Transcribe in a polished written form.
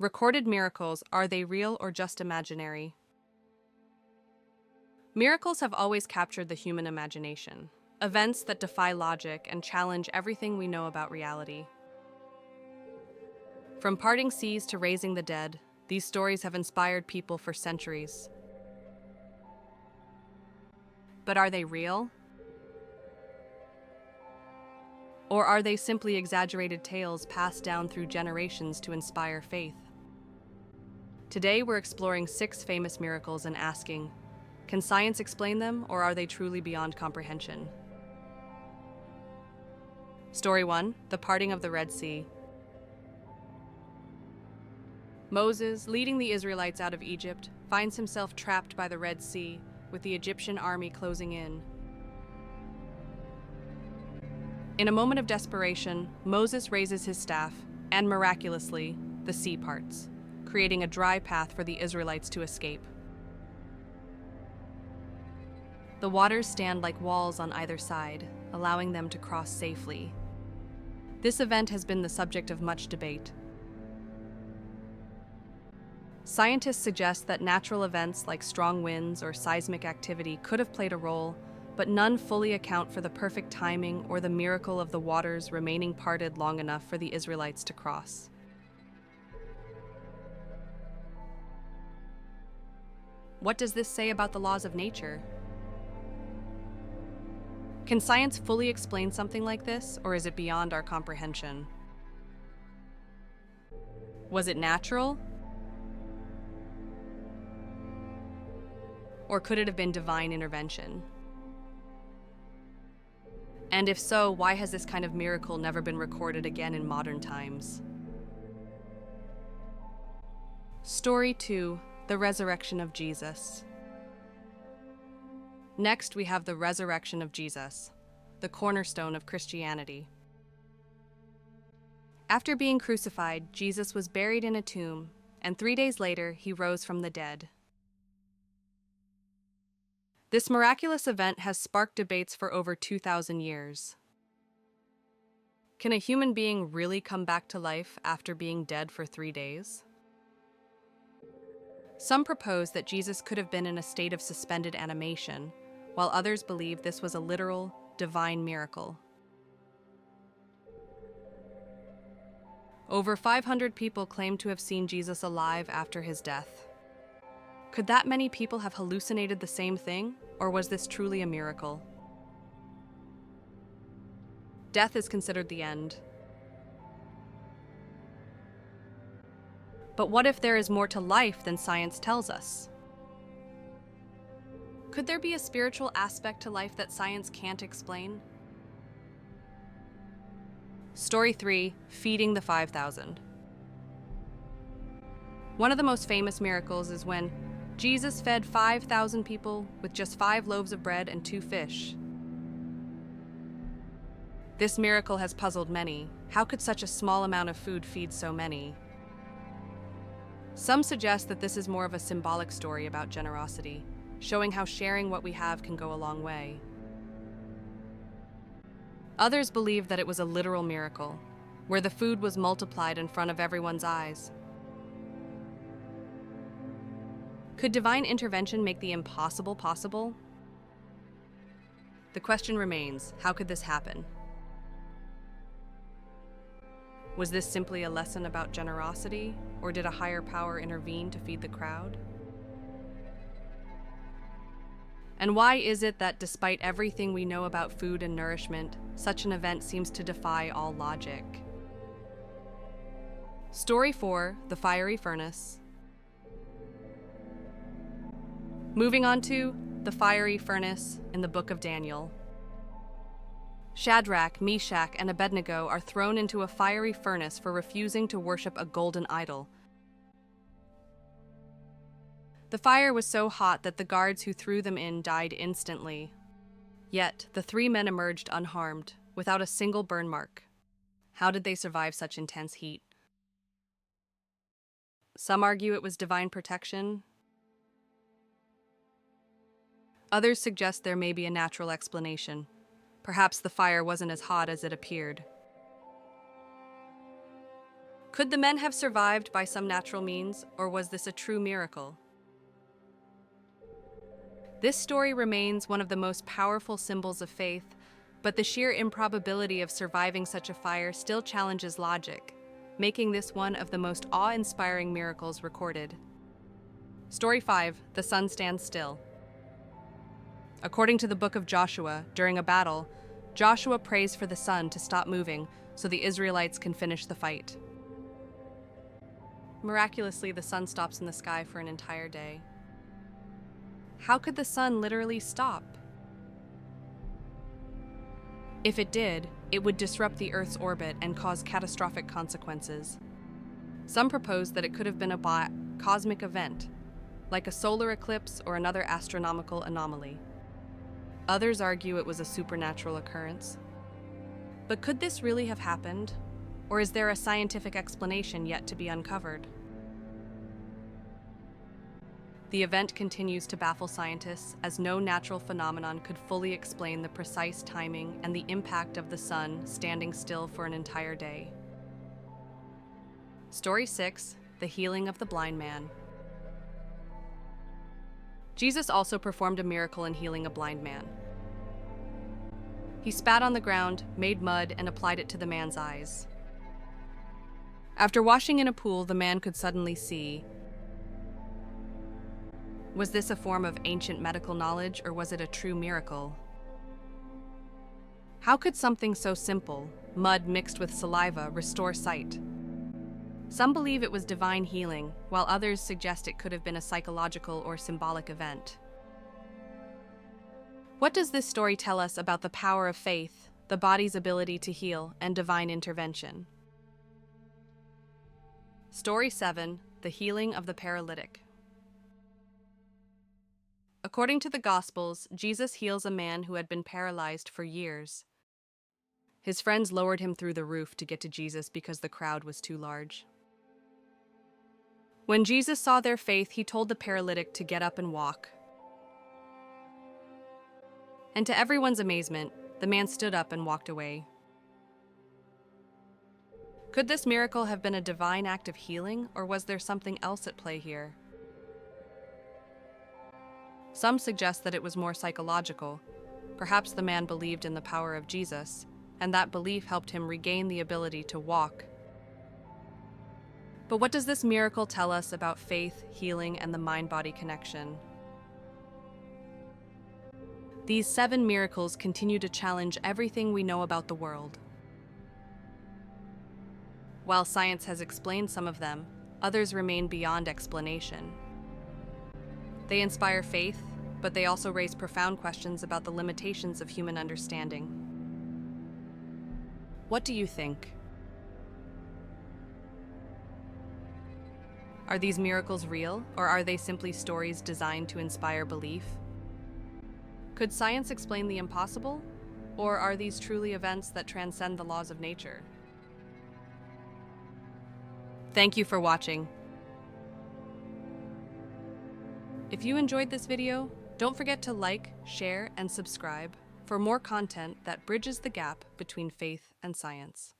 Recorded miracles, are they real or just imaginary? Miracles have always captured the human imagination, events that defy logic and challenge everything we know about reality. From parting seas to raising the dead, these stories have inspired people for centuries. But are they real? Or are they simply exaggerated tales passed down through generations to inspire faith? Today we're exploring 6 famous miracles and asking, can science explain them, or are they truly beyond comprehension? Story 1, the parting of the Red Sea. Moses, leading the Israelites out of Egypt, finds himself trapped by the Red Sea, with the Egyptian army closing in. In a moment of desperation, Moses raises his staff, and miraculously, the sea parts, creating a dry path for the Israelites to escape. The waters stand like walls on either side, allowing them to cross safely. This event has been the subject of much debate. Scientists suggest that natural events like strong winds or seismic activity could have played a role, but none fully account for the perfect timing or the miracle of the waters remaining parted long enough for the Israelites to cross. What does this say about the laws of nature? Can science fully explain something like this, or is it beyond our comprehension? Was it natural? Or could it have been divine intervention? And if so, why has this kind of miracle never been recorded again in modern times? Story 2, the resurrection of Jesus. Next, we have the resurrection of Jesus, the cornerstone of Christianity. After being crucified, Jesus was buried in a tomb, and 3 days later, he rose from the dead. This miraculous event has sparked debates for over 2,000 years. Can a human being really come back to life after being dead for 3 days? Some propose that Jesus could have been in a state of suspended animation, while others believe this was a literal, divine miracle. Over 500 people claim to have seen Jesus alive after his death. Could that many people have hallucinated the same thing, or was this truly a miracle? Death is considered the end. But what if there is more to life than science tells us? Could there be a spiritual aspect to life that science can't explain? Story 3, feeding the 5,000. One of the most famous miracles is when Jesus fed 5,000 people with just 5 loaves of bread and 2 fish. This miracle has puzzled many. How could such a small amount of food feed so many? Some suggest that this is more of a symbolic story about generosity, showing how sharing what we have can go a long way. Others believe that it was a literal miracle, where the food was multiplied in front of everyone's eyes. Could divine intervention make the impossible possible? The question remains, how could this happen? Was this simply a lesson about generosity, or did a higher power intervene to feed the crowd? And why is it that despite everything we know about food and nourishment, such an event seems to defy all logic? Story 4, the fiery furnace. Moving on to the fiery furnace in the book of Daniel. Shadrach, Meshach, and Abednego are thrown into a fiery furnace for refusing to worship a golden idol. The fire was so hot that the guards who threw them in died instantly. Yet, the 3 men emerged unharmed, without a single burn mark. How did they survive such intense heat? Some argue it was divine protection. Others suggest there may be a natural explanation. Perhaps the fire wasn't as hot as it appeared. Could the men have survived by some natural means, or was this a true miracle? This story remains one of the most powerful symbols of faith, but the sheer improbability of surviving such a fire still challenges logic, making this one of the most awe-inspiring miracles recorded. Story 5: The sun stands still. According to the book of Joshua, during a battle, Joshua prays for the sun to stop moving so the Israelites can finish the fight. Miraculously, the sun stops in the sky for an entire day. How could the sun literally stop? If it did, it would disrupt the Earth's orbit and cause catastrophic consequences. Some propose that it could have been a cosmic event, like a solar eclipse or another astronomical anomaly. Others argue it was a supernatural occurrence. But could this really have happened? Or is there a scientific explanation yet to be uncovered? The event continues to baffle scientists, as no natural phenomenon could fully explain the precise timing and the impact of the sun standing still for an entire day. Story 6: The healing of the blind man. Jesus also performed a miracle in healing a blind man. He spat on the ground, made mud, and applied it to the man's eyes. After washing in a pool, the man could suddenly see. Was this a form of ancient medical knowledge, or was it a true miracle? How could something so simple, mud mixed with saliva, restore sight? Some believe it was divine healing, while others suggest it could have been a psychological or symbolic event. What does this story tell us about the power of faith, the body's ability to heal, and divine intervention? Story 7: The healing of the paralytic. According to the Gospels, Jesus heals a man who had been paralyzed for years. His friends lowered him through the roof to get to Jesus because the crowd was too large. When Jesus saw their faith, he told the paralytic to get up and walk. And to everyone's amazement, the man stood up and walked away. Could this miracle have been a divine act of healing, or was there something else at play here? Some suggest that it was more psychological. Perhaps the man believed in the power of Jesus, and that belief helped him regain the ability to walk. But what does this miracle tell us about faith, healing, and the mind-body connection? These 7 miracles continue to challenge everything we know about the world. While science has explained some of them, others remain beyond explanation. They inspire faith, but they also raise profound questions about the limitations of human understanding. What do you think? Are these miracles real, or are they simply stories designed to inspire belief? Could science explain the impossible, or are these truly events that transcend the laws of nature? Thank you for watching. If you enjoyed this video, don't forget to like, share, and subscribe for more content that bridges the gap between faith and science.